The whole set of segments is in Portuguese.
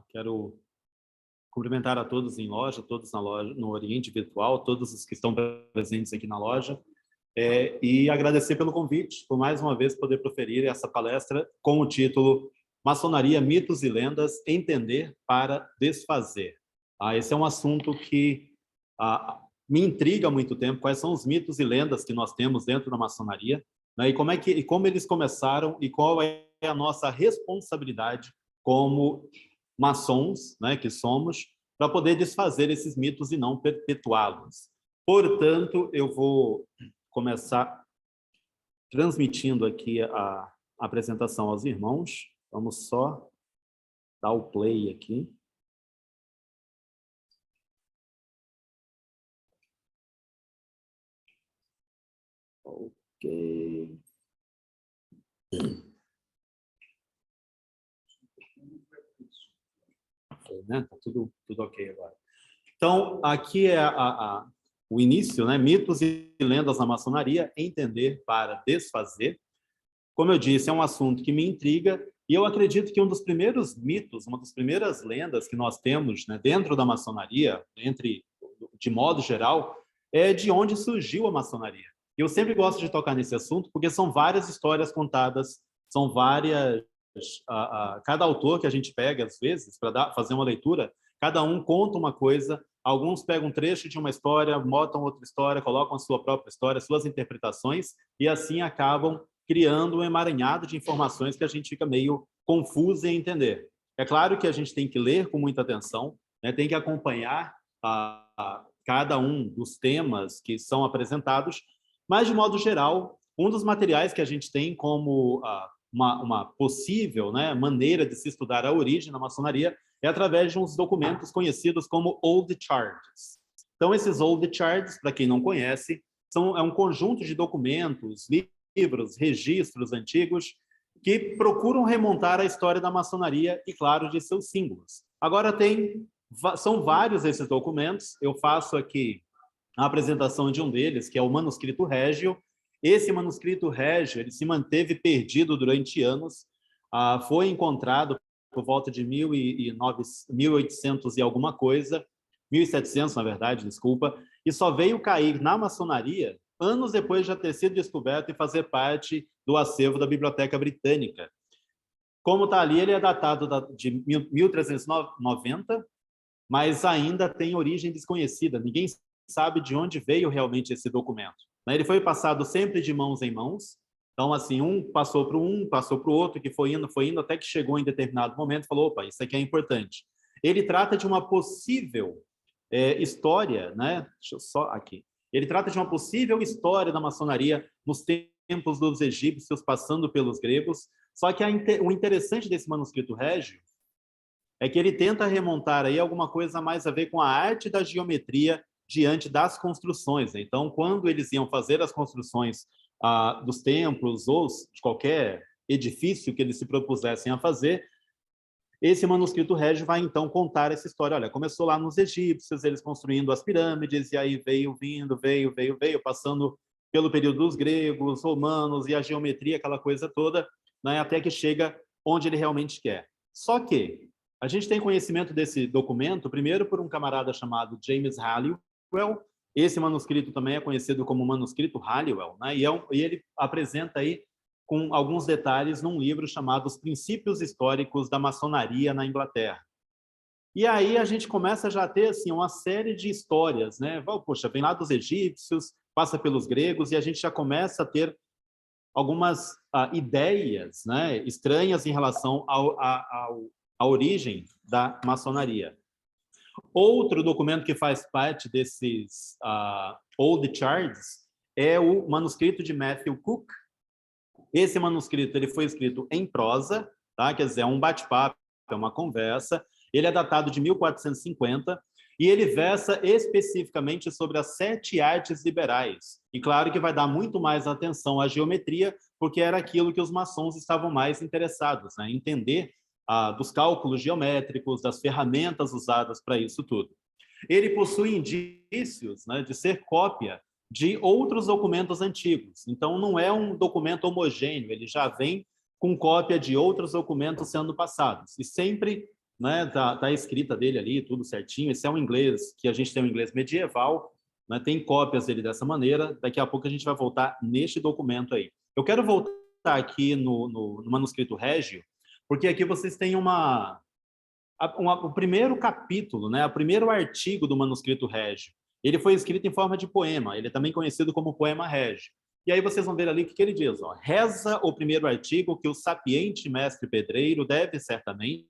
Quero cumprimentar a todos em loja, todos na loja, no Oriente Virtual, todos os que estão presentes aqui na loja, e agradecer pelo convite, por mais uma vez poder proferir essa palestra com o título Maçonaria, Mitos e Lendas, Entender para Desfazer. Esse é um assunto que me intriga há muito tempo, quais são os mitos e lendas que nós temos dentro da maçonaria, né, e como eles começaram e qual é a nossa responsabilidade como maçons, né, que somos, para poder desfazer esses mitos e não perpetuá-los. Portanto, eu vou começar transmitindo aqui a apresentação aos irmãos. Vamos só dar o play aqui. Ok. Né? Tá tudo ok agora. Então, aqui é o início, né? Mitos e lendas na maçonaria, entender para desfazer. Como eu disse, é um assunto que me intriga, e eu acredito que um dos primeiros mitos, uma das primeiras lendas que nós temos, né, dentro da maçonaria, de modo geral, é de onde surgiu a maçonaria. Eu sempre gosto de tocar nesse assunto, porque são várias histórias contadas, são várias... cada autor que a gente pega, às vezes, para fazer uma leitura, cada um conta uma coisa, alguns pegam um trecho de uma história, botam outra história, colocam a sua própria história, suas interpretações, e assim acabam criando um emaranhado de informações que a gente fica meio confuso em entender. É claro que a gente tem que ler com muita atenção, né? Tem que acompanhar cada um dos temas que são apresentados, mas, de modo geral, um dos materiais que a gente tem como uma possível, né, maneira de se estudar a origem da maçonaria é através de uns documentos conhecidos como Old Charts. Então, esses Old Charts, para quem não conhece, é um conjunto de documentos, livros, registros antigos que procuram remontar a história da maçonaria e, claro, de seus símbolos. Agora, são vários esses documentos. Eu faço aqui a apresentação de um deles, que é o Manuscrito Régio. Esse Manuscrito Régio ele se manteve perdido durante anos, foi encontrado por volta de 1800 e alguma coisa, 1700, na verdade, desculpa, e só veio cair na maçonaria anos depois de já ter sido descoberto e fazer parte do acervo da Biblioteca Britânica. Como está ali, ele é datado de 1390, mas ainda tem origem desconhecida. Ninguém sabe de onde veio realmente esse documento. Ele foi passado sempre de mãos em mãos. Então, assim, um passou para o outro, que foi indo, até que chegou em determinado momento e falou, opa, isso aqui é importante. Ele trata de uma possível história, né? Deixa eu só aqui. Ele trata de uma possível história da maçonaria nos tempos dos egípcios, passando pelos gregos. Só que o interessante desse manuscrito régio é que ele tenta remontar aí alguma coisa mais a ver com a arte da geometria diante das construções. Então, quando eles iam fazer as construções dos templos ou de qualquer edifício que eles se propusessem a fazer, esse manuscrito régio vai, então, contar essa história. Olha, começou lá nos egípcios, eles construindo as pirâmides, e aí veio, passando pelo período dos gregos, romanos, e a geometria, aquela coisa toda, né, até que chega onde ele realmente quer. Só que a gente tem conhecimento desse documento, primeiro por um camarada chamado James Halliwell. Esse manuscrito também é conhecido como Manuscrito Halliwell, né, e ele apresenta aí com alguns detalhes num livro chamado Os Princípios Históricos da Maçonaria na Inglaterra. E aí a gente começa já a ter assim, uma série de histórias, né? Poxa, vem lá dos egípcios, passa pelos gregos, e a gente já começa a ter algumas ideias, né, estranhas em relação à origem da maçonaria. Outro documento que faz parte desses Old Charts é o manuscrito de Matthew Cook. Esse manuscrito ele foi escrito em prosa, tá? Quer dizer, é um bate-papo, é uma conversa. Ele é datado de 1450 e ele versa especificamente sobre as 7 artes liberais. E claro que vai dar muito mais atenção à geometria, porque era aquilo que os maçons estavam mais interessados, né? Entender dos cálculos geométricos, das ferramentas usadas para isso tudo. Ele possui indícios, né, de ser cópia de outros documentos antigos. Então, não é um documento homogêneo, ele já vem com cópia de outros documentos sendo passados. E sempre né? Tá a escrita dele ali, tudo certinho. Esse é um inglês que a gente tem um inglês medieval, né? Tem cópias dele dessa maneira. Daqui a pouco a gente vai voltar neste documento aí. Eu quero voltar aqui no manuscrito Régio, porque aqui vocês têm o primeiro capítulo, né? O primeiro artigo do manuscrito Régio. Ele foi escrito em forma de poema. Ele é também conhecido como poema Régio. E aí vocês vão ver ali o que ele diz. Ó. Reza o primeiro artigo que o sapiente mestre pedreiro deve certamente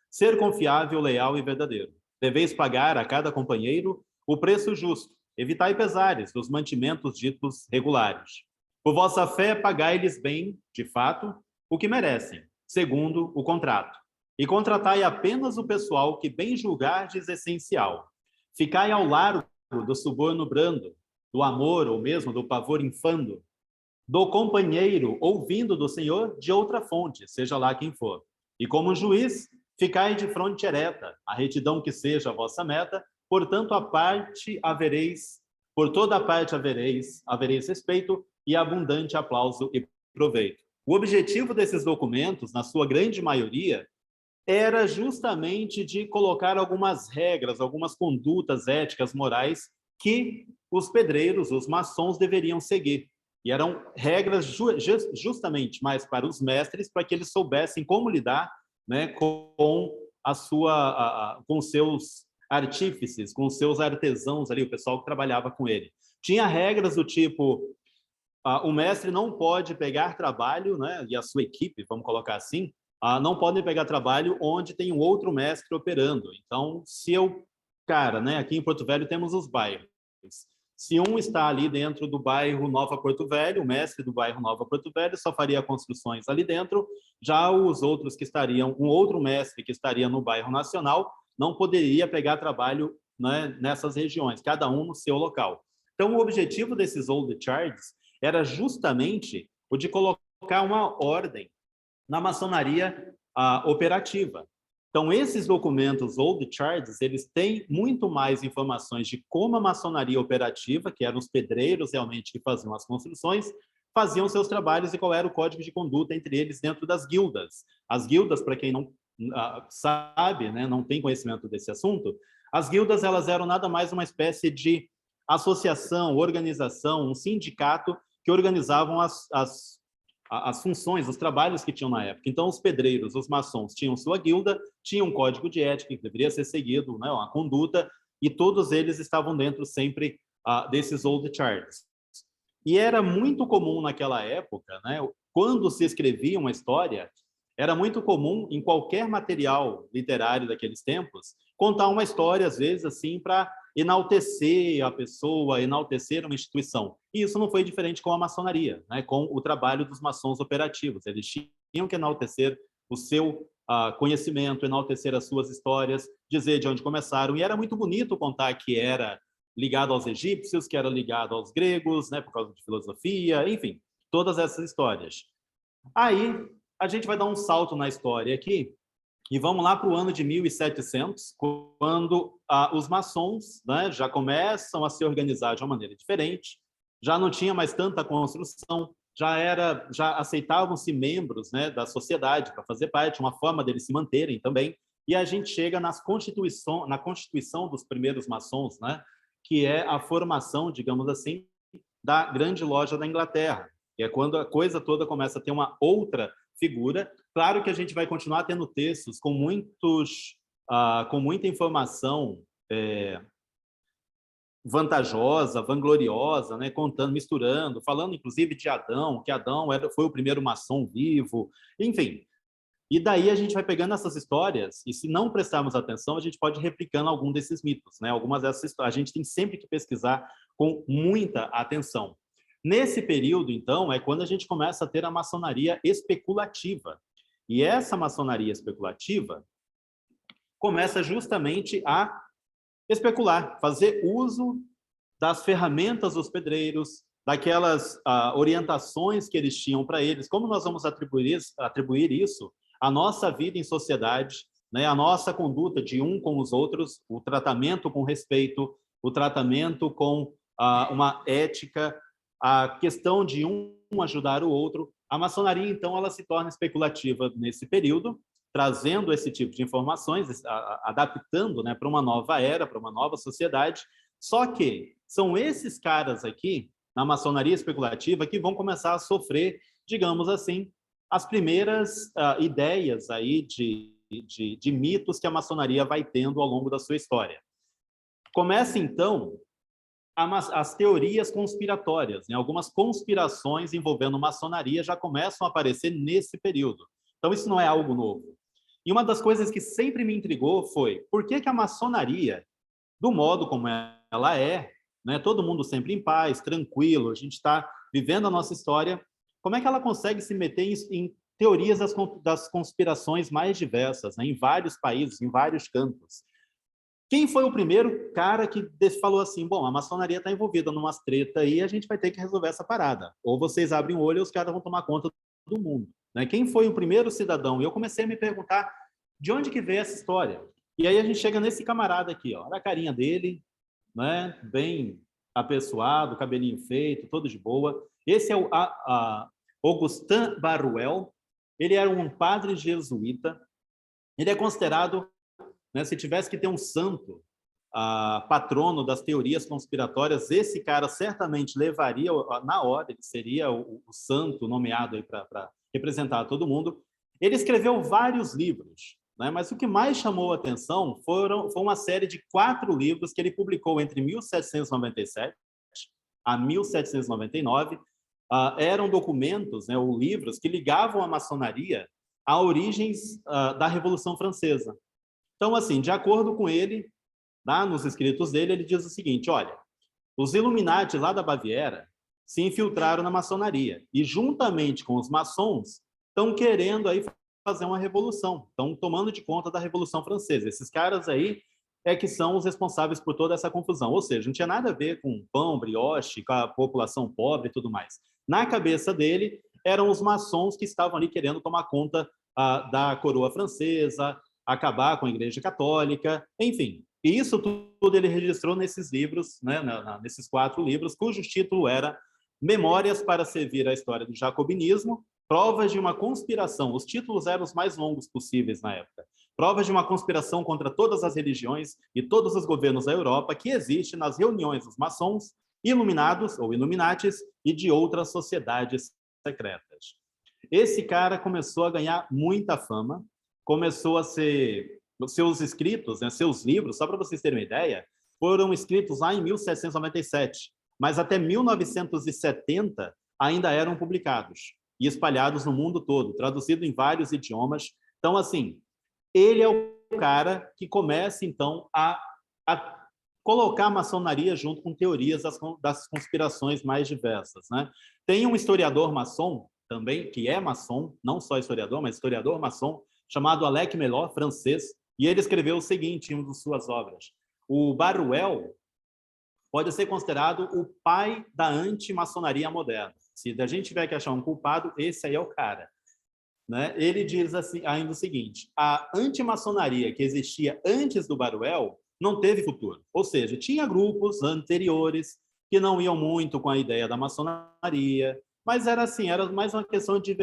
ser confiável, leal e verdadeiro. Deveis pagar a cada companheiro o preço justo. Evitai pesares dos mantimentos ditos regulares. Por vossa fé, pagai-lhes bem, de fato, o que merecem, segundo o contrato. E contratai apenas o pessoal que bem julgardes essencial. Ficai ao largo do suborno brando, do amor ou mesmo do pavor infando, do companheiro ouvindo do Senhor de outra fonte, seja lá quem for. E como juiz, ficai de fronte ereta, a retidão que seja a vossa meta, portanto a parte havereis, por toda a parte havereis respeito e abundante aplauso e proveito. O objetivo desses documentos, na sua grande maioria, era justamente de colocar algumas regras, algumas condutas éticas, morais, que os pedreiros, os maçons, deveriam seguir. E eram regras justamente mais para os mestres, para que eles soubessem como lidar, né, com com os seus artífices, com os seus artesãos ali, o pessoal que trabalhava com ele. Tinha regras do tipo, o mestre não pode pegar trabalho, né, e a sua equipe, vamos colocar assim, não podem pegar trabalho onde tem um outro mestre operando. Então, se eu, cara, né, aqui em Porto Velho temos os bairros. Se um está ali dentro do bairro Nova Porto Velho, o mestre do bairro Nova Porto Velho só faria construções ali dentro, já os outros que estariam, um outro mestre que estaria no bairro Nacional, não poderia pegar trabalho, né, nessas regiões, cada um no seu local. Então, o objetivo desses old charts era justamente o de colocar uma ordem na maçonaria operativa. Então, esses documentos old charts, eles têm muito mais informações de como a maçonaria operativa, que eram os pedreiros realmente que faziam as construções, faziam seus trabalhos e qual era o código de conduta entre eles dentro das guildas. As guildas, para quem não sabe, né, não tem conhecimento desse assunto, as guildas elas eram nada mais uma espécie de associação, organização, um sindicato que organizavam as funções, os trabalhos que tinham na época. Então, os pedreiros, os maçons, tinham sua guilda, tinham um código de ética que deveria ser seguido, né, uma conduta, e todos eles estavam dentro sempre desses old charts. E era muito comum naquela época, né, quando se escrevia uma história, era muito comum em qualquer material literário daqueles tempos contar uma história, às vezes, assim, para enaltecer a pessoa, enaltecer uma instituição. E isso não foi diferente com a maçonaria, né? Com o trabalho dos maçons operativos. Eles tinham que enaltecer o seu conhecimento, enaltecer as suas histórias, dizer de onde começaram. E era muito bonito contar que era ligado aos egípcios, que era ligado aos gregos, né? Por causa de filosofia, enfim, todas essas histórias. Aí, a gente vai dar um salto na história aqui, e vamos lá para o ano de 1700, quando os maçons, né, já começam a se organizar de uma maneira diferente, já não tinha mais tanta construção, já aceitavam-se membros, né, da sociedade para fazer parte, uma forma deles se manterem também, e a gente chega na constituição dos primeiros maçons, né, que é a formação, digamos assim, da Grande Loja da Inglaterra, que é quando a coisa toda começa a ter uma outra figura. Claro que a gente vai continuar tendo textos com muita informação vantajosa, vangloriosa, né? Contando, misturando, falando inclusive de Adão, que Adão foi o primeiro maçom vivo, enfim. E daí a gente vai pegando essas histórias e se não prestarmos atenção, a gente pode ir replicando algum desses mitos, né? Algumas dessas histórias. A gente tem sempre que pesquisar com muita atenção. Nesse período, então, é quando a gente começa a ter a maçonaria especulativa. E essa maçonaria especulativa começa justamente a especular, fazer uso das ferramentas dos pedreiros, daquelas orientações que eles tinham para eles. Como nós vamos atribuir isso à nossa vida em sociedade, né? A nossa conduta de um com os outros, o tratamento com respeito, o tratamento com uma ética, a questão de um ajudar o outro. A maçonaria, então, ela se torna especulativa nesse período, trazendo esse tipo de informações, adaptando, né, para uma nova era, para uma nova sociedade. Só que são esses caras aqui, na maçonaria especulativa, que vão começar a sofrer, digamos assim, as primeiras ideias aí de mitos que a maçonaria vai tendo ao longo da sua história. Começa, então, as teorias conspiratórias, né? Algumas conspirações envolvendo maçonaria já começam a aparecer nesse período. Então, isso não é algo novo. E uma das coisas que sempre me intrigou foi por que a maçonaria, do modo como ela é, né? Todo mundo sempre em paz, tranquilo, a gente está vivendo a nossa história, como é que ela consegue se meter em teorias das conspirações mais diversas, né? Em vários países, em vários campos? Quem foi o primeiro cara que falou assim, bom, a maçonaria está envolvida numa treta aí, a gente vai ter que resolver essa parada. Ou vocês abrem o olho e os caras vão tomar conta do mundo. Né? Quem foi o primeiro cidadão? E eu comecei a me perguntar de onde que veio essa história. E aí a gente chega nesse camarada aqui, ó. Olha a carinha dele, né? Bem apessoado, cabelinho feito, todo de boa. Esse é o Augustin Barruel. Ele era um padre jesuíta. Ele é considerado, né, se tivesse que ter um santo patrono das teorias conspiratórias, esse cara certamente levaria na hora, ele seria o santo nomeado para representar todo mundo. Ele escreveu vários livros, né, mas o que mais chamou a atenção foi uma série de 4 livros que ele publicou entre 1797 a 1799. Eram documentos, né, ou livros que ligavam a maçonaria a origens da Revolução Francesa. Então, assim, de acordo com ele, lá nos escritos dele, ele diz o seguinte, olha, os Illuminati lá da Baviera se infiltraram na maçonaria e, juntamente com os maçons, estão querendo aí fazer uma revolução, estão tomando de conta da Revolução Francesa. Esses caras aí é que são os responsáveis por toda essa confusão. Ou seja, não tinha nada a ver com pão, brioche, com a população pobre e tudo mais. Na cabeça dele, eram os maçons que estavam ali querendo tomar conta da coroa francesa, acabar com a Igreja Católica, enfim. E isso tudo ele registrou nesses livros, né, nesses 4 livros, cujo título era Memórias para servir a história do jacobinismo, Provas de uma conspiração. Os títulos eram os mais longos possíveis na época. Provas de uma conspiração contra todas as religiões e todos os governos da Europa que existe nas reuniões dos maçons, iluminados ou Illuminatis e de outras sociedades secretas. Esse cara começou a ganhar muita fama, começou a ser... Seus escritos, né, seus livros, só para vocês terem uma ideia, foram escritos lá em 1797, mas até 1970 ainda eram publicados e espalhados no mundo todo, traduzido em vários idiomas. Então, assim, ele é o cara que começa, então, a colocar a maçonaria junto com teorias das conspirações mais diversas. Né? Tem um historiador maçom também, que é maçom, não só historiador, mas historiador maçom, chamado Alec Melot, francês, e ele escreveu o seguinte em uma de suas obras. O Barruel pode ser considerado o pai da anti-maçonaria moderna. Se a gente tiver que achar um culpado, esse aí é o cara. Né? Ele diz assim, ainda o seguinte, a anti-maçonaria que existia antes do Barruel não teve futuro. Ou seja, tinha grupos anteriores que não iam muito com a ideia da maçonaria, mas era assim, era mais uma questão de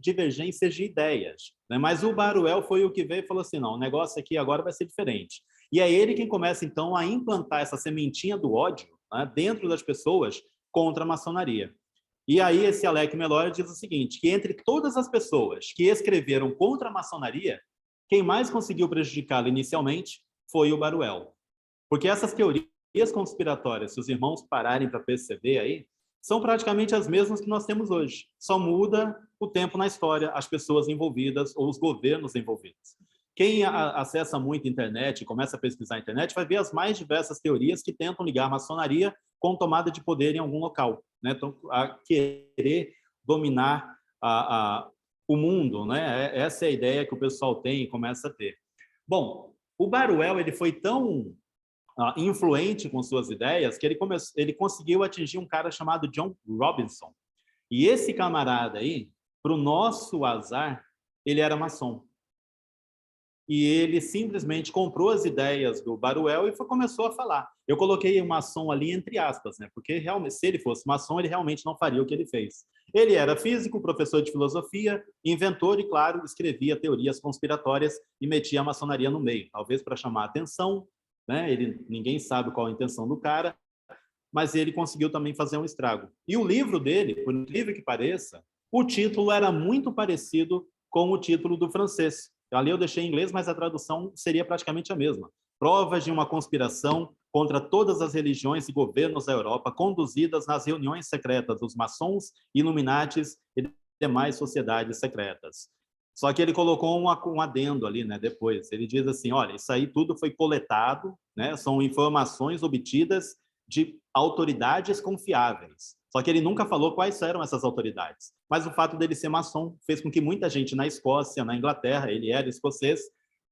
divergências de ideias. Né? Mas o Barruel foi o que veio e falou assim, não, o negócio aqui agora vai ser diferente. E é ele quem começa, então, a implantar essa sementinha do ódio, né, dentro das pessoas contra a maçonaria. E aí esse Alec Melot diz o seguinte, que entre todas as pessoas que escreveram contra a maçonaria, quem mais conseguiu prejudicá-la inicialmente foi o Barruel. Porque essas teorias conspiratórias, se os irmãos pararem para perceber aí, são praticamente as mesmas que nós temos hoje. Só muda o tempo na história, as pessoas envolvidas ou os governos envolvidos. Quem acessa muito a internet e começa a pesquisar a internet vai ver as mais diversas teorias que tentam ligar a maçonaria com tomada de poder em algum local, né? Então, a querer dominar o mundo, né? Essa é a ideia que o pessoal tem e começa a ter. Bom, o Barruel ele foi tão influente com suas ideias que ele conseguiu atingir um cara chamado John Robinson. E esse camarada aí, para o nosso azar, ele era maçom. e ele simplesmente comprou as ideias do Baruel e começou a falar. Eu coloquei o maçom ali entre aspas, né? Porque realmente, se ele fosse maçom, ele realmente não faria o que ele fez. Ele era físico, professor de filosofia, inventor e, claro, escrevia teorias conspiratórias e metia a maçonaria no meio, talvez para chamar a atenção, né? Ninguém sabe qual a intenção do cara, mas ele conseguiu também fazer um estrago. E o livro dele, por incrível que pareça, o título era muito parecido com o título do francês. Ali eu deixei em inglês, mas a tradução seria praticamente a mesma. Provas de uma conspiração contra todas as religiões e governos da Europa, conduzidas nas reuniões secretas dos maçons, Illuminatis e demais sociedades secretas. Só que ele colocou um adendo ali, né, depois. Ele diz assim, olha, isso aí tudo foi coletado, né, são informações obtidas de autoridades confiáveis. Só que ele nunca falou quais eram essas autoridades. Mas o fato dele ser maçom fez com que muita gente na Escócia, na Inglaterra, ele era escocês,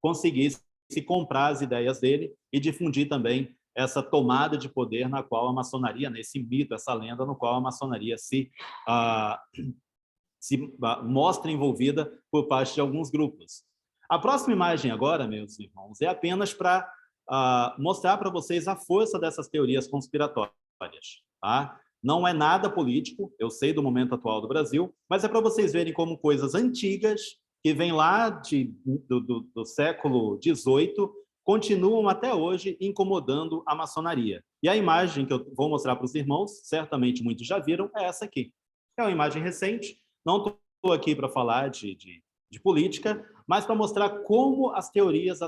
conseguisse comprar as ideias dele e difundir também essa tomada de poder na qual a maçonaria, nesse mito, essa lenda no qual a maçonaria se mostra envolvida por parte de alguns grupos. A próxima imagem agora, meus irmãos, é apenas para mostrar para vocês a força dessas teorias conspiratórias. Tá? Não é nada político, eu sei do momento atual do Brasil, mas é para vocês verem como coisas antigas, que vêm lá do século XVIII, continuam até hoje incomodando a maçonaria. E a imagem que eu vou mostrar para os irmãos, certamente muitos já viram, é essa aqui. É uma imagem recente, não estou aqui para falar de política, mas para mostrar como as teorias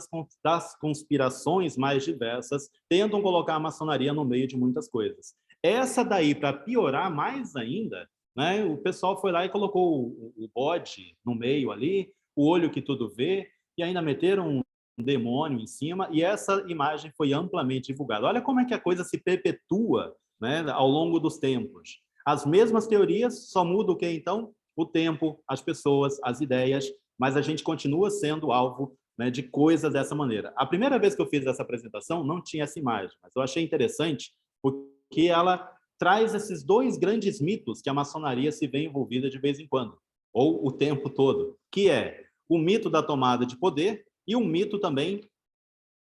das conspirações mais diversas tentam colocar a maçonaria no meio de muitas coisas. Essa daí, para piorar mais ainda, né, o pessoal foi lá e colocou o bode no meio ali, o olho que tudo vê, e ainda meteram um demônio em cima, e essa imagem foi amplamente divulgada. Olha como é que a coisa se perpetua, né, ao longo dos tempos. As mesmas teorias, só muda o que então? O tempo, as pessoas, as ideias, mas a gente continua sendo alvo, né, de coisas dessa maneira. A primeira vez que eu fiz essa apresentação não tinha essa imagem, mas eu achei interessante porque ela traz esses dois grandes mitos que a maçonaria se vê envolvida de vez em quando, ou o tempo todo, que é o mito da tomada de poder e o mito também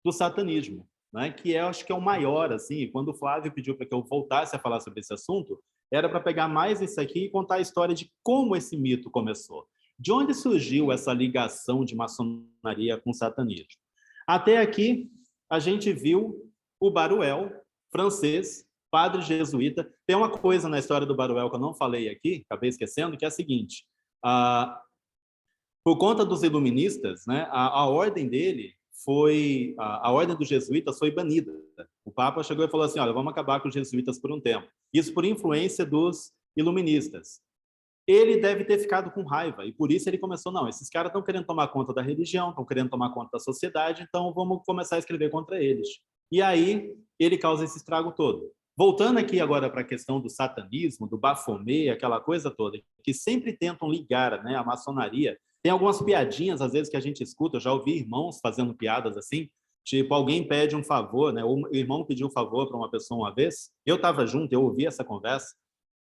do satanismo, né? Que acho que é o maior, assim. Quando o Flávio pediu para que eu voltasse a falar sobre esse assunto, era para pegar mais isso aqui e contar a história de como esse mito começou. De onde surgiu essa ligação de maçonaria com satanismo? Até aqui, a gente viu o Baruel, francês, padre jesuíta. Tem uma coisa na história do Baruel que eu não falei aqui, acabei esquecendo, que é a seguinte. Por conta dos iluministas, né, a ordem dele foi... A ordem dos jesuítas foi banida. O Papa chegou e falou assim, olha, vamos acabar com os jesuítas por um tempo. Isso por influência dos iluministas. Ele deve ter ficado com raiva, e por isso ele começou, não, esses caras estão querendo tomar conta da religião, estão querendo tomar conta da sociedade, então vamos começar a escrever contra eles. E aí ele causa esse estrago todo. Voltando aqui agora para a questão do satanismo, do Baphomet, aquela coisa toda, que sempre tentam ligar, né, a maçonaria. Tem algumas piadinhas, às vezes, que a gente escuta, eu já ouvi irmãos fazendo piadas assim, tipo, alguém pede um favor, né, o irmão pediu um favor para uma pessoa uma vez, eu estava junto, eu ouvi essa conversa,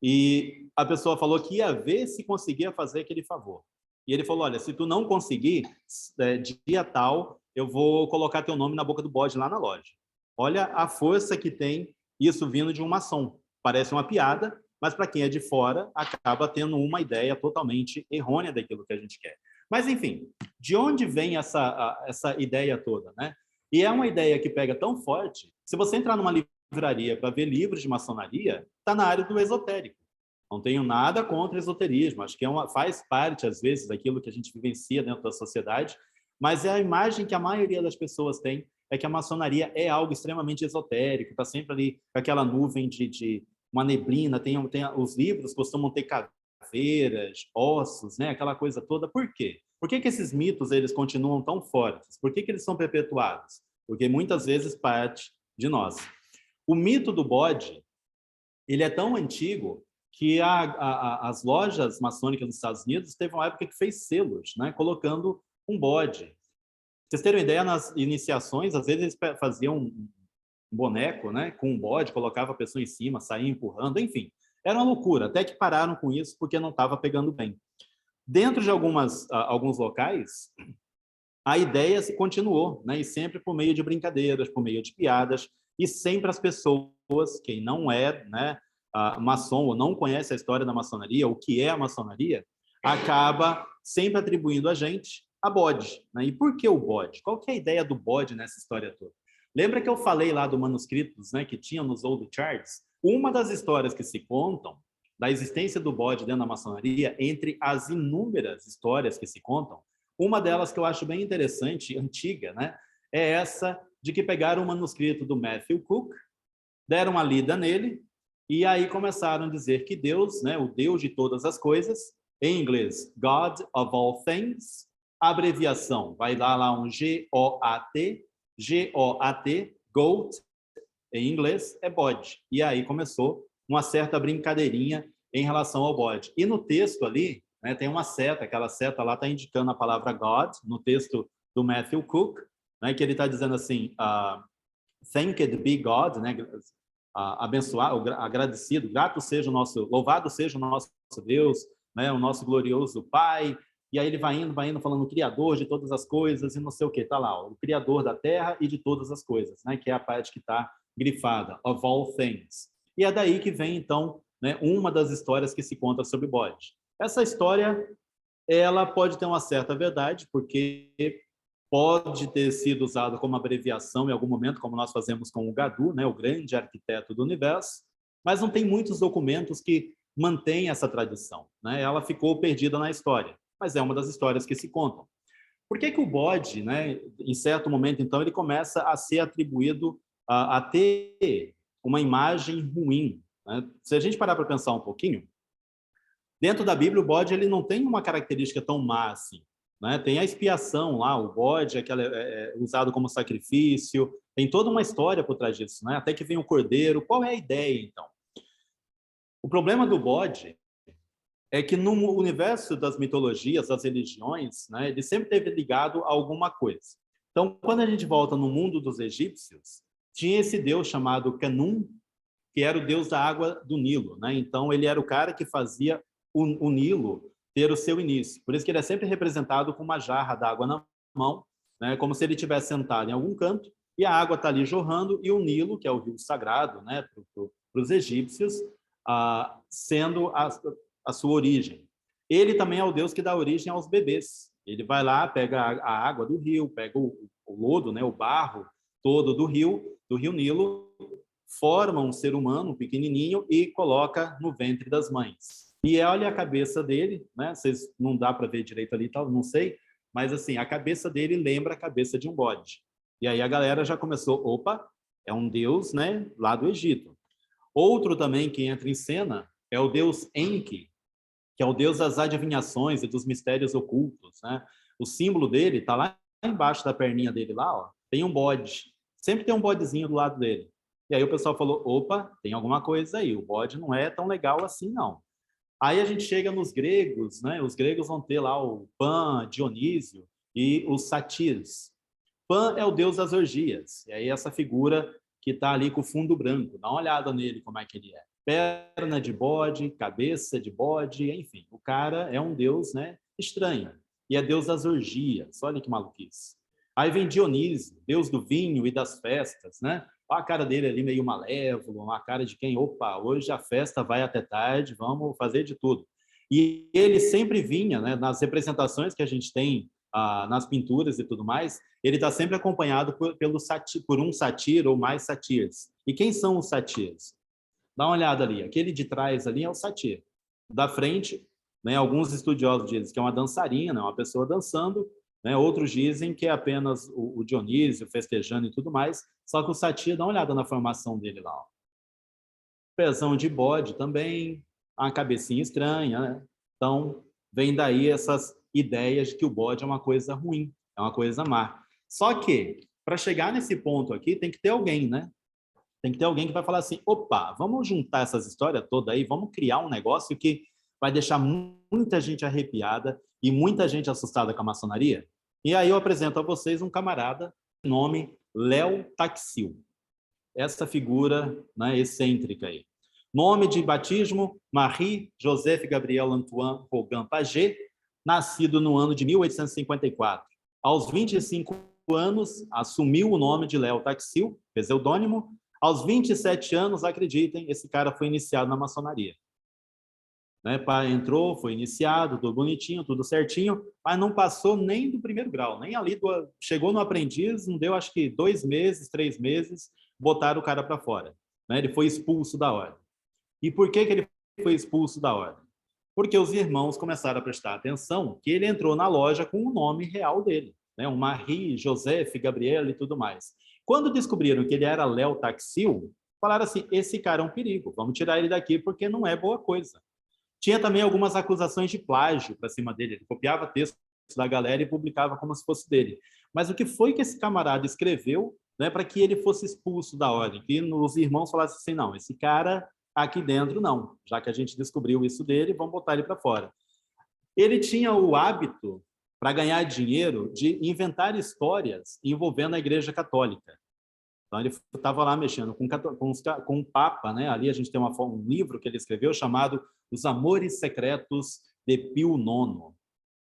e a pessoa falou que ia ver se conseguia fazer aquele favor. E ele falou, olha, se tu não conseguir, dia tal, eu vou colocar teu nome na boca do bode lá na loja. Olha a força que tem isso vindo de um maçom. Parece uma piada, mas para quem é de fora, acaba tendo uma ideia totalmente errônea daquilo que a gente quer. Mas, enfim, de onde vem essa ideia toda, né? E é uma ideia que pega tão forte, se você entrar numa livraria para ver livros de maçonaria, está na área do esotérico. Não tenho nada contra esoterismo, acho que faz parte, às vezes, daquilo que a gente vivencia dentro da sociedade, mas é a imagem que a maioria das pessoas tem, é que a maçonaria é algo extremamente esotérico, está sempre ali com aquela nuvem de uma neblina, os livros costumam ter caveiras, ossos, né? Aquela coisa toda. Por quê? Por que esses mitos eles continuam tão fortes? Por que eles são perpetuados? Porque muitas vezes parte de nós. O mito do bode, ele é tão antigo que as lojas maçônicas dos Estados Unidos teve uma época que fez selos, né, colocando um bode. Pra vocês terem uma ideia, nas iniciações, às vezes eles faziam um boneco, né, com um bode, colocava a pessoa em cima, saía empurrando, enfim. Era uma loucura, até que pararam com isso porque não estava pegando bem. Dentro de alguns locais, a ideia se continuou, né? E sempre por meio de brincadeiras, por meio de piadas, e sempre as pessoas, quem não é, né, maçom ou não conhece a história da maçonaria, o que é a maçonaria, acaba sempre atribuindo a gente a bode, né? E por que o bode? Qual que é a ideia do bode nessa história toda? Lembra que eu falei lá do manuscritos, né, que tinha nos Old Charts? Uma das histórias que se contam da existência do bode dentro da maçonaria, entre as inúmeras histórias que se contam, uma delas que eu acho bem interessante, antiga, né, é essa de que pegaram o manuscrito do Matthew Cook, deram uma lida nele, e aí começaram a dizer que Deus, né, o Deus de todas as coisas, em inglês, God of all things, abreviação, vai lá um G-O-A-T, G-O-A-T, GOAT, em inglês, é bode. E aí começou uma certa brincadeirinha em relação ao bode. E no texto ali, né, tem uma seta, aquela seta lá está indicando a palavra God, no texto do Matthew Cook, né, que ele está dizendo assim, thanked be God, né, abençoado, agradecido, grato seja o nosso, louvado seja o nosso Deus, né, o nosso glorioso Pai. E aí ele vai indo, falando o Criador de todas as coisas e não sei o que, tá lá, ó, o Criador da terra e de todas as coisas, né, que é a parte que está grifada, of all things. E é daí que vem, então, né, uma das histórias que se conta sobre bode. Essa história, ela pode ter uma certa verdade, porque pode ter sido usada como abreviação em algum momento, como nós fazemos com o Gadu, né, o grande arquiteto do universo, mas não tem muitos documentos que mantêm essa tradição, né? Ela ficou perdida na história, mas é uma das histórias que se contam. Por que o bode, né, em certo momento, então, ele começa a ser atribuído a ter uma imagem ruim, né? Se a gente parar para pensar um pouquinho, dentro da Bíblia, o bode ele não tem uma característica tão má assim, né? Tem a expiação lá, o bode é usado como sacrifício, tem toda uma história por trás disso, né? Até que vem o cordeiro. Qual é a ideia, então? O problema do bode é que no universo das mitologias, das religiões, né, ele sempre esteve ligado a alguma coisa. Então, quando a gente volta no mundo dos egípcios, tinha esse deus chamado Canum, que era o deus da água do Nilo, né? Então, ele era o cara que fazia o Nilo ter o seu início. Por isso que ele é sempre representado com uma jarra d'água na mão, né? Como se ele estivesse sentado em algum canto e a água está ali jorrando e o Nilo, que é o rio sagrado, né, para os egípcios, sendo a sua origem. Ele também é o Deus que dá origem aos bebês. Ele vai lá, pega a água do rio, pega o lodo, né, o barro todo do rio Nilo, forma um ser humano pequenininho e coloca no ventre das mães. E olha a cabeça dele, né? Vocês não dá para ver direito ali, tal, não sei, mas assim, a cabeça dele lembra a cabeça de um bode. E aí a galera já começou, opa, é um deus, né, lá do Egito. Outro também que entra em cena é o deus Enki, que é o deus das adivinhações e dos mistérios ocultos, né? O símbolo dele está lá embaixo da perninha dele lá, ó, tem um bode. Sempre tem um bodezinho do lado dele. E aí o pessoal falou, opa, tem alguma coisa aí, o bode não é tão legal assim, não. Aí a gente chega nos gregos, né? Os gregos vão ter lá o Pan, Dionísio e os Satirs. Pan é o deus das orgias, e aí essa figura que está ali com o fundo branco, dá uma olhada nele como é que ele é. Perna de bode, cabeça de bode, enfim, o cara é um deus, né, estranho, e é deus das orgias, olha que maluquice. Aí vem Dionísio, deus do vinho e das festas, né? Olha a cara dele ali meio malévolo, uma cara de quem, opa, hoje a festa vai até tarde, vamos fazer de tudo. E ele sempre vinha, né, nas representações que a gente tem, nas pinturas e tudo mais, ele está sempre acompanhado por um satir ou mais satirs. E quem são os satirs? Dá uma olhada ali, aquele de trás ali é o satir. Da frente, né, alguns estudiosos dizem que é uma dançarina, uma pessoa dançando, né, outros dizem que é apenas o Dionísio festejando e tudo mais, só que o satir, dá uma olhada na formação dele lá. Ó. Pezão de bode também, a cabecinha estranha, né? Então, vem daí essas ideias de que o bode é uma coisa ruim, é uma coisa má. Só que, para chegar nesse ponto aqui, tem que ter alguém, né? Tem que ter alguém que vai falar assim, opa, vamos juntar essas histórias todas aí, vamos criar um negócio que vai deixar muita gente arrepiada e muita gente assustada com a maçonaria. E aí eu apresento a vocês um camarada, nome Léo Taxil. Essa figura, né, excêntrica aí. Nome de batismo, Marie-Joseph Gabriel Antoine Rogan Paget, nascido no ano de 1854. Aos 25 anos, assumiu o nome de Léo Taxil, pseudônimo. Aos 27 anos, acreditem, esse cara foi iniciado na maçonaria. Né? Entrou, foi iniciado, tudo bonitinho, tudo certinho, mas não passou nem do primeiro grau, nem ali chegou no aprendiz, não deu acho que 2 meses, 3 meses, botaram o cara para fora. Né? Ele foi expulso da ordem. E por que ele foi expulso da ordem? Porque os irmãos começaram a prestar atenção que ele entrou na loja com o nome real dele, né? Um Marie, Joseph, Gabriel e tudo mais. Quando descobriram que ele era Léo Taxil, falaram assim, esse cara é um perigo, vamos tirar ele daqui porque não é boa coisa. Tinha também algumas acusações de plágio para cima dele, ele copiava textos da galera e publicava como se fosse dele. Mas o que foi que esse camarada escreveu, né, para que ele fosse expulso da ordem? Que os irmãos falassem assim, não, esse cara aqui dentro não, já que a gente descobriu isso dele, vamos botar ele para fora. Ele tinha o hábito, para ganhar dinheiro, de inventar histórias envolvendo a Igreja Católica. Então, ele estava lá mexendo com o Papa, né? Ali a gente tem um livro que ele escreveu chamado Os Amores Secretos de Pio IX.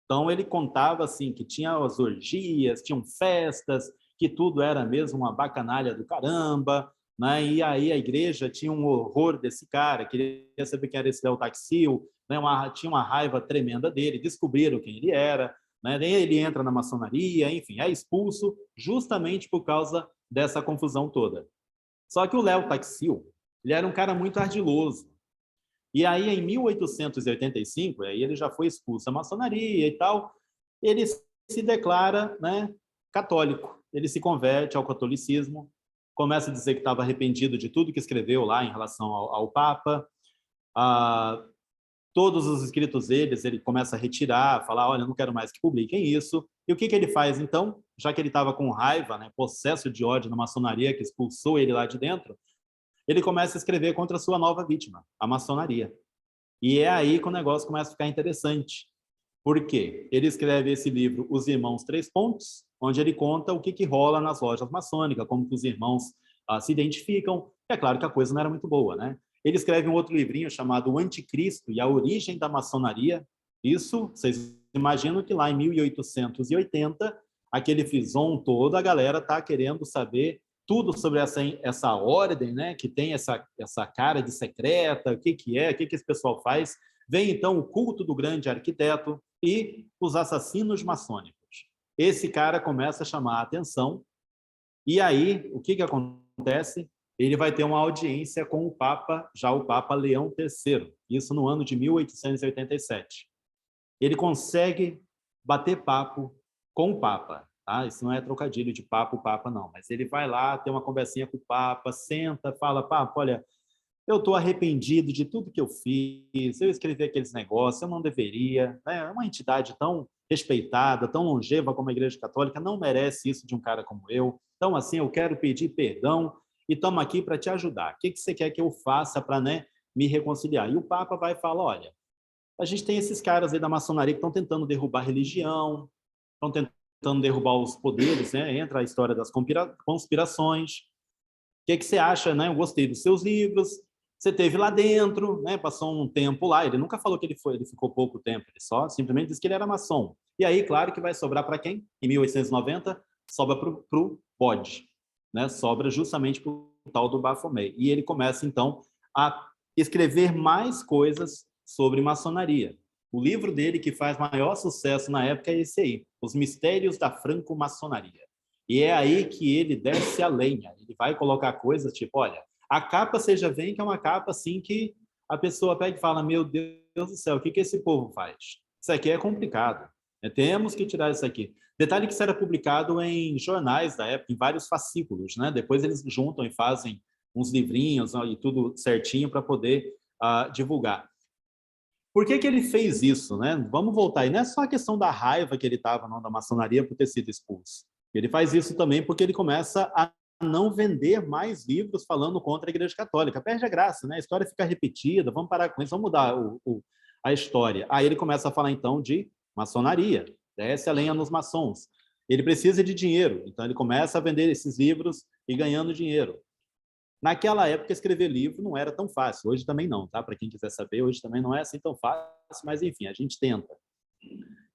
Então, ele contava assim que tinha as orgias, tinham festas, que tudo era mesmo uma bacanalha do caramba, né? E aí a igreja tinha um horror desse cara, queria saber quem era esse Léo Taxil, né? Tinha uma raiva tremenda dele, descobriram quem ele era, né? Daí ele entra na maçonaria, enfim, é expulso justamente por causa dessa confusão toda. Só que o Léo Taxil, ele era um cara muito ardiloso. E aí, em 1885, aí ele já foi expulso da maçonaria e tal, ele se declara, né, católico. Ele se converte ao catolicismo, começa a dizer que estava arrependido de tudo que escreveu lá em relação ao Papa. Todos os escritos deles, ele começa a retirar, falar, olha, não quero mais que publiquem isso. E o que ele faz, então? Já que ele estava com raiva, né, possesso de ódio na maçonaria, que expulsou ele lá de dentro, ele começa a escrever contra a sua nova vítima, a maçonaria. E é aí que o negócio começa a ficar interessante. Por quê? Ele escreve esse livro, Os Irmãos Três Pontos, onde ele conta o que rola nas lojas maçônicas, como que os irmãos se identificam. É claro que a coisa não era muito boa, né? Ele escreve um outro livrinho chamado O Anticristo e a Origem da Maçonaria. Isso, vocês imaginam que lá em 1880, aquele frisson todo, a galera está querendo saber tudo sobre essa ordem, né, que tem essa cara de secreta, o que é, o que esse pessoal faz. Vem, então, o culto do grande arquiteto e os assassinos maçônicos. Esse cara começa a chamar a atenção, e aí, o que acontece? Ele vai ter uma audiência com o Papa, já o Papa Leão III, isso no ano de 1887. Ele consegue bater papo com o Papa. Tá? Isso não é trocadilho de papo, Papa, não. Mas ele vai lá, tem uma conversinha com o Papa, senta, fala, Papa, olha, eu estou arrependido de tudo que eu fiz, eu escrevi aqueles negócios, eu não deveria. Né? É uma entidade tão respeitada, tão longeva como a Igreja Católica, não merece isso de um cara como eu. Então, assim, eu quero pedir perdão e estamos aqui para te ajudar. O que você quer que eu faça para, né, me reconciliar? E o Papa vai falar, olha, a gente tem esses caras aí da maçonaria que estão tentando derrubar a religião, estão tentando derrubar os poderes, né? Entra a história das conspirações. O que você acha, né? Eu gostei dos seus livros, você teve lá dentro, né? Passou um tempo lá, ele nunca falou que ele ficou pouco tempo, ele só simplesmente disse que ele era maçom. E aí, claro que vai sobrar para quem? Em 1890, sobra para o bode, né? Sobra justamente para o tal do Baphomet. E ele começa, então, a escrever mais coisas sobre maçonaria. O livro dele que faz maior sucesso na época é esse aí, Os Mistérios da Franco-Maçonaria. E é aí que ele desce a lenha. Ele vai colocar coisas tipo, olha, a capa você já vê que é uma capa assim que a pessoa pega e fala, meu Deus do céu, o que esse povo faz? Isso aqui é complicado. Temos que tirar isso aqui. Detalhe que isso era publicado em jornais da época, em vários fascículos, né? Depois eles juntam e fazem uns livrinhos e tudo certinho para poder divulgar. Por que ele fez isso, né? Vamos voltar. E não é só a questão da raiva que ele estava da maçonaria por ter sido expulso. Ele faz isso também porque ele começa a não vender mais livros falando contra a Igreja Católica. Perde a graça, né? A história fica repetida, vamos parar com isso, vamos mudar a história. Aí ele começa a falar, então, de maçonaria, desce a lenha nos maçons. Ele precisa de dinheiro, então ele começa a vender esses livros e ganhando dinheiro. Naquela época, escrever livro não era tão fácil. Hoje também não, tá? Para quem quiser saber, hoje também não é assim tão fácil, mas enfim, a gente tenta.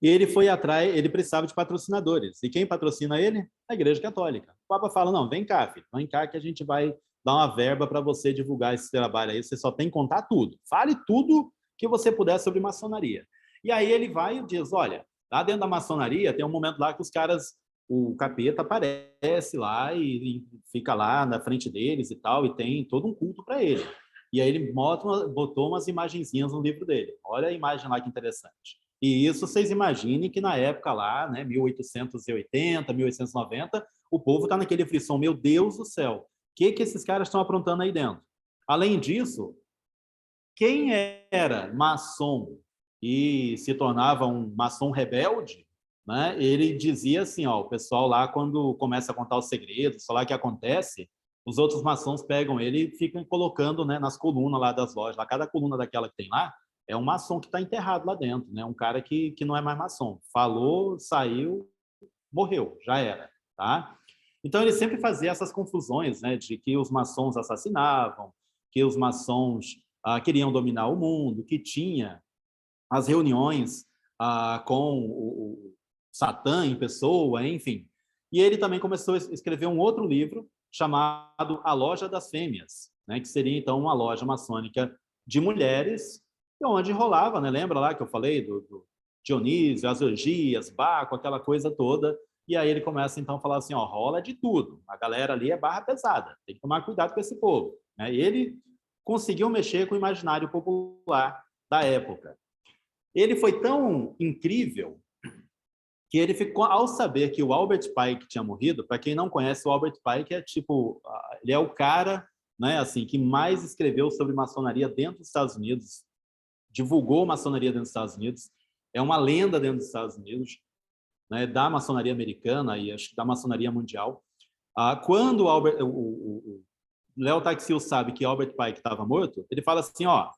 E ele foi atrás, ele precisava de patrocinadores. E quem patrocina ele? A Igreja Católica. O Papa fala, não, vem cá, filho, vem cá que a gente vai dar uma verba para você divulgar esse trabalho aí, você só tem que contar tudo. Fale tudo que você puder sobre maçonaria. E aí ele vai e diz, olha, lá dentro da maçonaria tem um momento lá que os caras, o capeta aparece lá e fica lá na frente deles e tal, e tem todo um culto para ele. E aí ele botou umas imagenzinhas no livro dele. Olha a imagem lá que interessante. E isso vocês imaginem que na época lá, né, 1880, 1890, o povo está naquele frisson, meu Deus do céu, o que esses caras estão aprontando aí dentro? Além disso, quem era maçom e se tornava um maçom rebelde, né, ele dizia assim, ó, o pessoal lá, quando começa a contar os segredos, falar o que acontece, os outros maçons pegam ele e ficam colocando, né, nas colunas lá das lojas. Lá, cada coluna daquela que tem lá, é um maçom que está enterrado lá dentro, né? Um cara que não é mais maçom. Falou, saiu, morreu, já era, tá? Então ele sempre fazia essas confusões, né? De que os maçons assassinavam, que os maçons queriam dominar o mundo, que tinha as reuniões com o Satã em pessoa, enfim. E ele também começou a escrever um outro livro chamado A Loja das Fêmeas, né? Que seria então uma loja maçônica de mulheres, onde rolava, né? Lembra lá que eu falei do Dionísio, as orgias, Baco, aquela coisa toda. E aí ele começa então a falar assim, ó, rola de tudo. A galera ali é barra pesada, tem que tomar cuidado com esse povo, né? E ele conseguiu mexer com o imaginário popular da época. Ele foi tão incrível que ele ficou, ao saber que o Albert Pike tinha morrido, para quem não conhece, o Albert Pike é tipo, ele é o cara, né, assim, que mais escreveu sobre maçonaria dentro dos Estados Unidos, divulgou maçonaria dentro dos Estados Unidos, é uma lenda dentro dos Estados Unidos, né, da maçonaria americana e acho que da maçonaria mundial. Quando o Léo Taxil sabe que Albert Pike estava morto, ele fala assim, ó,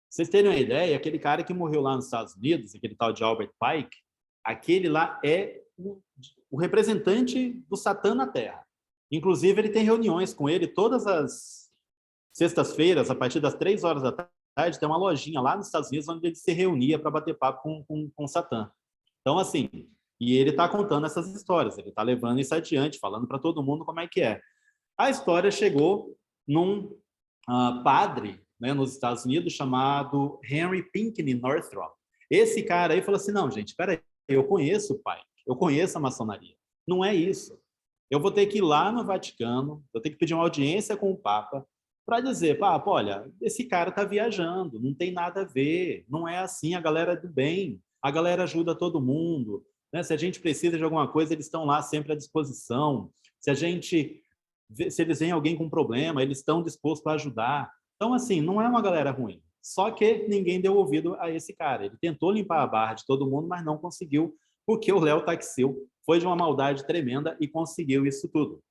vocês terem uma ideia, aquele cara que morreu lá nos Estados Unidos, aquele tal de Albert Pike, aquele lá é o representante do Satã na Terra. Inclusive, ele tem reuniões com ele todas as sextas-feiras, a partir das 3 horas da tarde, tem uma lojinha lá nos Estados Unidos onde ele se reunia para bater papo com o Satã. Então, assim, e ele está contando essas histórias, ele está levando isso adiante, falando para todo mundo como é que é. A história chegou num padre, né, nos Estados Unidos chamado Henry Pinckney Northrop. Esse cara aí falou assim, não, gente, espera aí, eu conheço o pai, eu conheço a maçonaria. Não é isso. Eu vou ter que ir lá no Vaticano, vou ter que pedir uma audiência com o Papa para dizer, Papa, olha, esse cara está viajando, não tem nada a ver, não é assim, a galera é do bem, a galera ajuda todo mundo, né? Se a gente precisa de alguma coisa, eles estão lá sempre à disposição. Se eles veem alguém com problema, eles estão dispostos a ajudar. Então, assim, não é uma galera ruim. Só que ninguém deu ouvido a esse cara. Ele tentou limpar a barra de todo mundo, mas não conseguiu, porque o Léo Taxil foi de uma maldade tremenda e conseguiu isso tudo.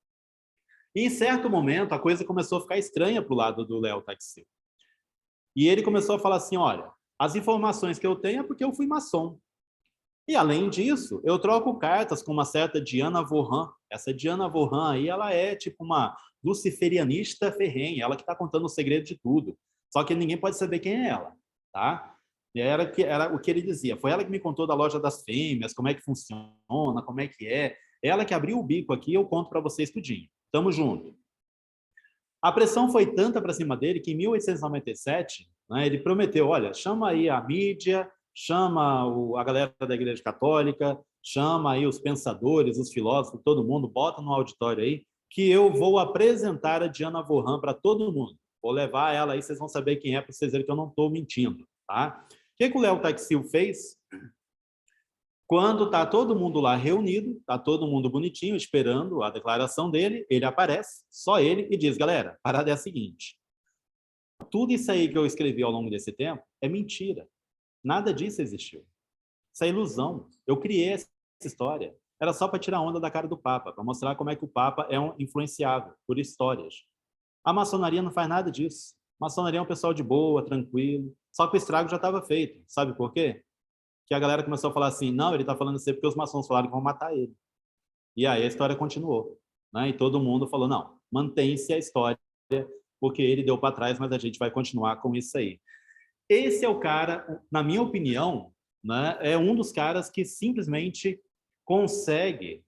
E, em certo momento, a coisa começou a ficar estranha para o lado do Léo Taxil. E ele começou a falar assim, olha, as informações que eu tenho é porque eu fui maçom. E, além disso, eu troco cartas com uma certa Diana Vaughan. Essa Diana Vaughan aí, ela é tipo uma luciferianista ferrenha, ela que está contando o segredo de tudo. Só que ninguém pode saber quem é ela, tá? E era o que ele dizia. Foi ela que me contou da loja das fêmeas, como é que funciona, como é que é. Ela que abriu o bico aqui, eu conto para vocês tudinho. Tamo junto. A pressão foi tanta para cima dele que em 1897, né, ele prometeu, olha, chama aí a mídia, chama a galera da Igreja Católica, chama aí os pensadores, os filósofos, todo mundo, bota no auditório aí, que eu vou apresentar a Diana Vaughan para todo mundo. Vou levar ela aí, vocês vão saber quem é, para vocês verem que eu não estou mentindo. Tá? O que o Léo Taxil fez? Quando está todo mundo lá reunido, está todo mundo bonitinho, esperando a declaração dele, ele aparece, só ele, e diz, galera, a parada é a seguinte, tudo isso aí que eu escrevi ao longo desse tempo é mentira. Nada disso existiu. Isso é ilusão. Eu criei essa história. Era só para tirar onda da cara do Papa, para mostrar como é que o Papa é influenciável por histórias. A maçonaria não faz nada disso. A maçonaria é um pessoal de boa, tranquilo. Só que o estrago já estava feito. Sabe por quê? Que a galera começou a falar assim, não, ele está falando isso porque os maçons falaram que vão matar ele. E aí a história continuou. Né? E todo mundo falou, não, mantém-se a história, porque ele deu para trás, mas a gente vai continuar com isso aí. Esse é o cara, na minha opinião, né, é um dos caras que simplesmente consegue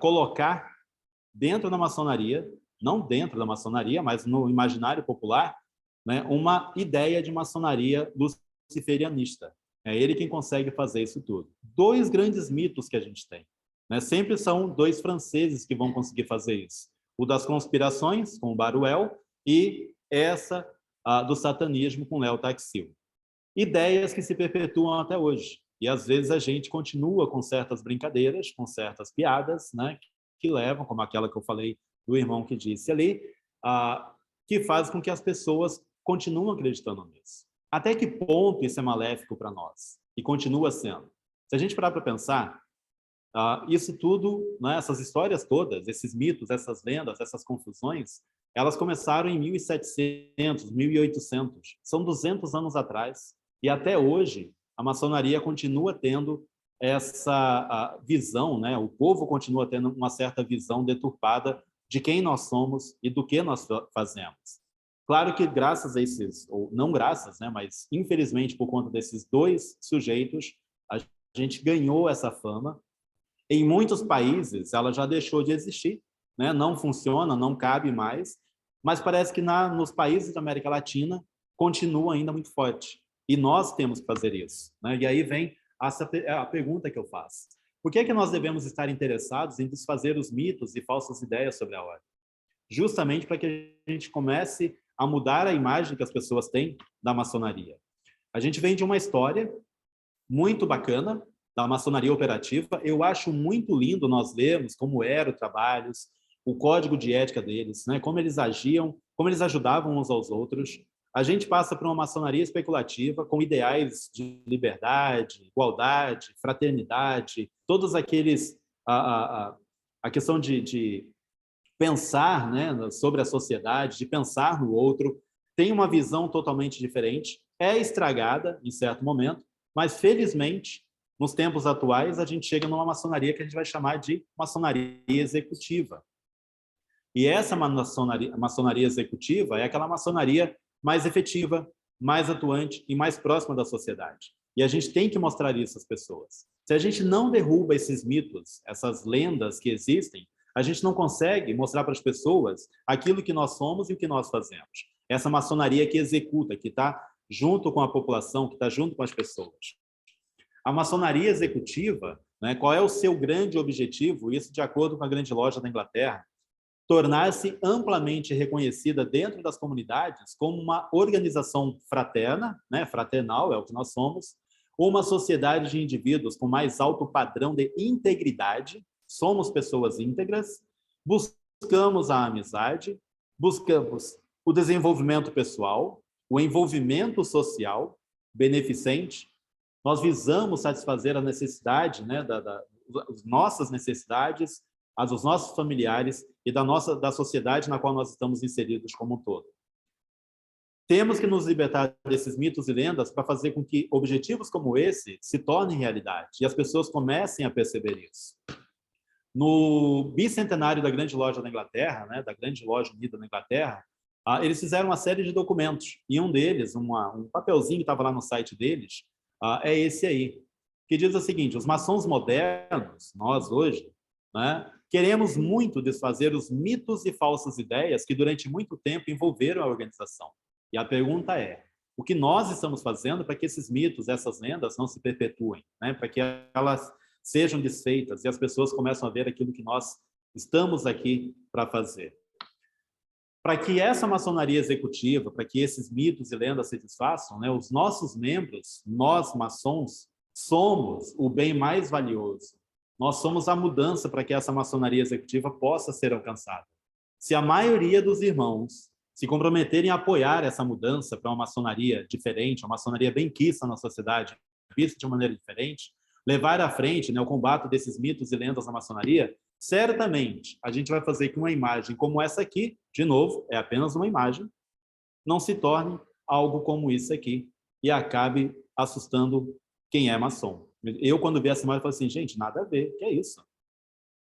colocar dentro da maçonaria, não dentro da maçonaria, mas no imaginário popular, né, uma ideia de maçonaria luciferianista. É ele quem consegue fazer isso tudo. Dois grandes mitos que a gente tem, né? Sempre são dois franceses que vão conseguir fazer isso. O das conspirações, com o Baruel, e essa do satanismo, com Léo Taxil. Ideias que se perpetuam até hoje. E, às vezes, a gente continua com certas brincadeiras, com certas piadas, né, que levam, como aquela que eu falei do irmão que disse ali, que faz com que as pessoas continuem acreditando nisso. Até que ponto isso é maléfico para nós? E continua sendo. Se a gente parar para pensar, isso tudo, né, essas histórias todas, esses mitos, essas lendas, essas confusões, elas começaram em 1700, 1800. São 200 anos atrás. E até hoje, a maçonaria continua tendo essa visão, né? O povo continua tendo uma certa visão deturpada de quem nós somos e do que nós fazemos. Claro que graças a esses, ou não graças, né, mas infelizmente por conta desses dois sujeitos, a gente ganhou essa fama. Em muitos países, ela já deixou de existir, né? Não funciona, não cabe mais, mas parece que nos países da América Latina continua ainda muito forte. E nós temos que fazer isso, né? E aí vem a pergunta que eu faço. Por que nós devemos estar interessados em desfazer os mitos e falsas ideias sobre a ordem? Justamente para que a gente comece a mudar a imagem que as pessoas têm da maçonaria. A gente vem de uma história muito bacana da maçonaria operativa. Eu acho muito lindo nós lermos como eram os trabalhos, o código de ética deles, né? Como eles agiam, como eles ajudavam uns aos outros. A gente passa por uma maçonaria especulativa com ideais de liberdade, igualdade, fraternidade, todos aqueles... a questão de pensar, né, sobre a sociedade, de pensar no outro, tem uma visão totalmente diferente, é estragada em certo momento, mas felizmente, nos tempos atuais, a gente chega numa maçonaria que a gente vai chamar de maçonaria executiva. E essa maçonaria executiva é aquela maçonaria mais efetiva, mais atuante e mais próxima da sociedade. E a gente tem que mostrar isso às pessoas. Se a gente não derruba esses mitos, essas lendas que existem, a gente não consegue mostrar para as pessoas aquilo que nós somos e o que nós fazemos. Essa maçonaria que executa, que está junto com a população, que está junto com as pessoas. A maçonaria executiva, né, qual é o seu grande objetivo? Isso de acordo com a Grande Loja da Inglaterra, tornar-se amplamente reconhecida dentro das comunidades como uma organização fraterna, né, fraternal é o que nós somos, uma sociedade de indivíduos com mais alto padrão de integridade, somos pessoas íntegras, buscamos a amizade, buscamos o desenvolvimento pessoal, o envolvimento social, beneficente, nós visamos satisfazer a necessidade, né, as nossas necessidades, as dos nossos familiares e da sociedade na qual nós estamos inseridos como um todo. Temos que nos libertar desses mitos e lendas para fazer com que objetivos como esse se tornem realidade e as pessoas comecem a perceber isso. No bicentenário da Grande Loja da Inglaterra, né, da Grande Loja Unida da Inglaterra, eles fizeram uma série de documentos e um deles, um papelzinho que estava lá no site deles, é esse aí, que diz o seguinte: os maçons modernos, nós hoje, né, queremos muito desfazer os mitos e falsas ideias que durante muito tempo envolveram a organização. E a pergunta é, o que nós estamos fazendo para que esses mitos, essas lendas não se perpetuem, né, para que elas sejam desfeitas e as pessoas começam a ver aquilo que nós estamos aqui para fazer. Para que essa maçonaria executiva, para que esses mitos e lendas se desfaçam, né, os nossos membros, nós maçons, somos o bem mais valioso. Nós somos a mudança para que essa maçonaria executiva possa ser alcançada. Se a maioria dos irmãos se comprometerem a apoiar essa mudança para uma maçonaria diferente, uma maçonaria bem quista na sociedade, vista de uma maneira diferente, levar à frente, né, o combate desses mitos e lendas na maçonaria, certamente a gente vai fazer que uma imagem como essa aqui, de novo, é apenas uma imagem, não se torne algo como isso aqui e acabe assustando quem é maçom. Eu, quando vi essa imagem, falei assim, gente, nada a ver, que é isso?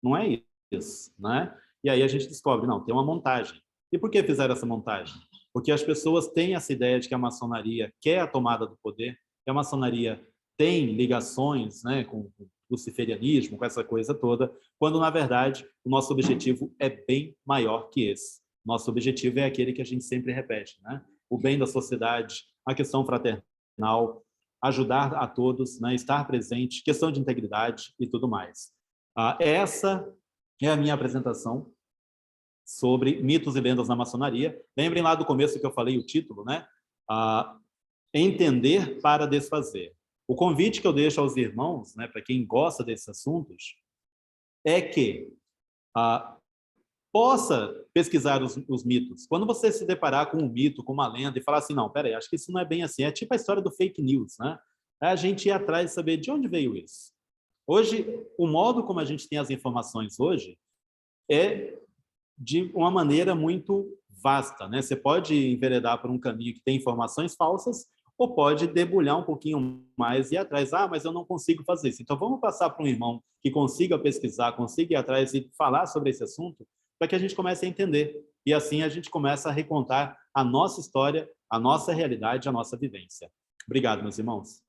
Não é isso, né? E aí a gente descobre, não, tem uma montagem. E por que fizeram essa montagem? Porque as pessoas têm essa ideia de que a maçonaria quer a tomada do poder, que a maçonaria tem ligações, né, com o luciferianismo, com essa coisa toda, quando, na verdade, o nosso objetivo é bem maior que esse. Nosso objetivo é aquele que a gente sempre repete, né? O bem da sociedade, a questão fraternal, ajudar a todos, né, estar presente, questão de integridade e tudo mais. Essa é a minha apresentação sobre mitos e lendas na maçonaria. Lembrem lá do começo que eu falei o título, né? Entender para desfazer. O convite que eu deixo aos irmãos, né, para quem gosta desses assuntos, é que possa pesquisar os mitos. Quando você se deparar com um mito, com uma lenda, e falar assim, não, peraí, acho que isso não é bem assim. É tipo a história do fake news, né? É a gente ir atrás e saber de onde veio isso. Hoje, o modo como a gente tem as informações hoje é de uma maneira muito vasta, né? Você pode enveredar por um caminho que tem informações falsas ou pode debulhar um pouquinho mais e ir atrás. Mas eu não consigo fazer isso. Então, vamos passar para um irmão que consiga pesquisar, consiga ir atrás e falar sobre esse assunto, para que a gente comece a entender. E assim a gente começa a recontar a nossa história, a nossa realidade, a nossa vivência. Obrigado, meus irmãos.